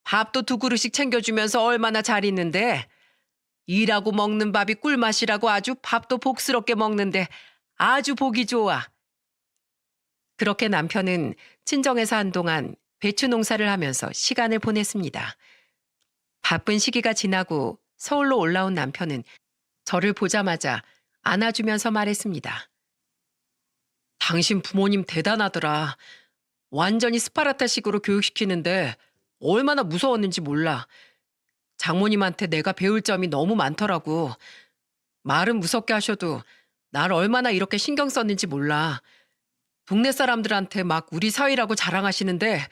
밥도 2그릇씩 챙겨주면서 얼마나 잘 있는데. 일하고 먹는 밥이 꿀맛이라고 아주 밥도 복스럽게 먹는데 아주 보기 좋아. 그렇게 남편은 친정에서 한동안 배추 농사를 하면서 시간을 보냈습니다. 바쁜 시기가 지나고 서울로 올라온 남편은 저를 보자마자 안아주면서 말했습니다. 당신 부모님 대단하더라. 완전히 스파르타식으로 교육시키는데 얼마나 무서웠는지 몰라. 장모님한테 내가 배울 점이 너무 많더라고. 말은 무섭게 하셔도 날 얼마나 이렇게 신경 썼는지 몰라. 동네 사람들한테 막 우리 사위라고 자랑하시는데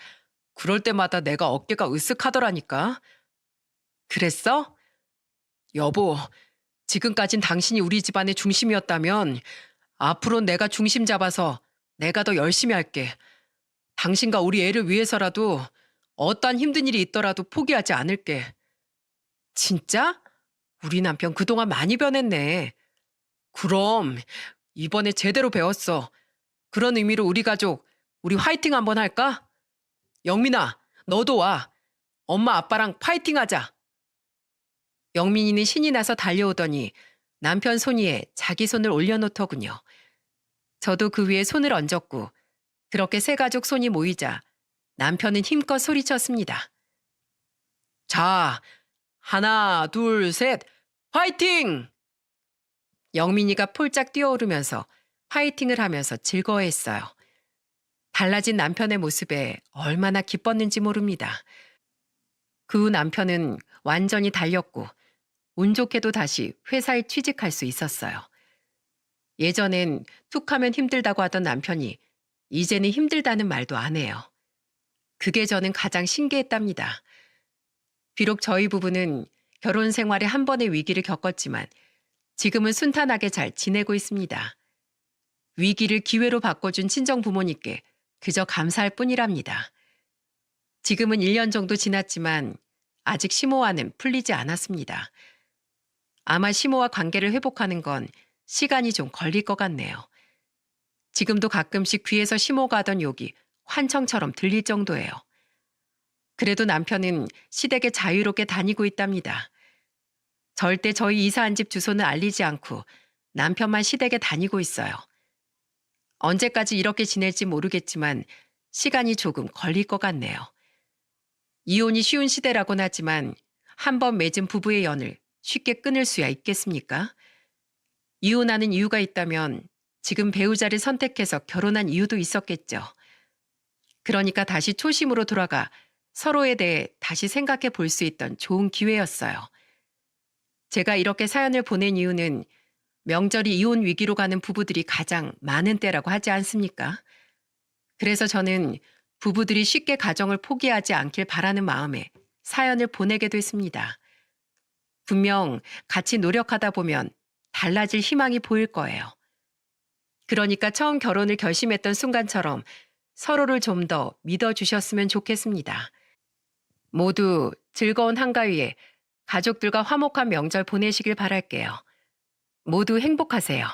그럴 때마다 내가 어깨가 으쓱하더라니까. 그랬어? 여보, 지금까진 당신이 우리 집안의 중심이었다면 앞으로는 내가 중심 잡아서 내가 더 열심히 할게. 당신과 우리 애를 위해서라도 어떠한 힘든 일이 있더라도 포기하지 않을게. 진짜? 우리 남편 그동안 많이 변했네. 그럼 이번에 제대로 배웠어. 그런 의미로 우리 가족, 우리 화이팅 한번 할까? 영민아, 너도 와. 엄마 아빠랑 파이팅 하자. 영민이는 신이 나서 달려오더니 남편 손 위에 자기 손을 올려놓더군요. 저도 그 위에 손을 얹었고 그렇게 세 가족 손이 모이자 남편은 힘껏 소리쳤습니다. 자, 하나, 둘, 셋, 파이팅! 영민이가 폴짝 뛰어오르면서 파이팅을 하면서 즐거워했어요. 달라진 남편의 모습에 얼마나 기뻤는지 모릅니다. 그 후 남편은 완전히 달렸고 운 좋게도 다시 회사에 취직할 수 있었어요. 예전엔 툭하면 힘들다고 하던 남편이 이제는 힘들다는 말도 안 해요. 그게 저는 가장 신기했답니다. 비록 저희 부부는 결혼 생활에 한 번의 위기를 겪었지만 지금은 순탄하게 잘 지내고 있습니다. 위기를 기회로 바꿔준 친정 부모님께 그저 감사할 뿐이랍니다. 지금은 1년 정도 지났지만 아직 시모와는 풀리지 않았습니다. 아마 시모와 관계를 회복하는 건 시간이 좀 걸릴 것 같네요. 지금도 가끔씩 귀에서 시모가 하던 욕이 환청처럼 들릴 정도예요. 그래도 남편은 시댁에 자유롭게 다니고 있답니다. 절대 저희 이사한 집 주소는 알리지 않고 남편만 시댁에 다니고 있어요. 언제까지 이렇게 지낼지 모르겠지만 시간이 조금 걸릴 것 같네요. 이혼이 쉬운 시대라곤 하지만 한 번 맺은 부부의 연을 쉽게 끊을 수야 있겠습니까? 이혼하는 이유가 있다면 지금 배우자를 선택해서 결혼한 이유도 있었겠죠. 그러니까 다시 초심으로 돌아가 서로에 대해 다시 생각해 볼 수 있던 좋은 기회였어요. 제가 이렇게 사연을 보낸 이유는 명절이 이혼 위기로 가는 부부들이 가장 많은 때라고 하지 않습니까? 그래서 저는 부부들이 쉽게 가정을 포기하지 않길 바라는 마음에 사연을 보내게 됐습니다. 분명 같이 노력하다 보면 달라질 희망이 보일 거예요. 그러니까 처음 결혼을 결심했던 순간처럼 서로를 좀 더 믿어주셨으면 좋겠습니다. 모두 즐거운 한가위에 가족들과 화목한 명절 보내시길 바랄게요. 모두 행복하세요.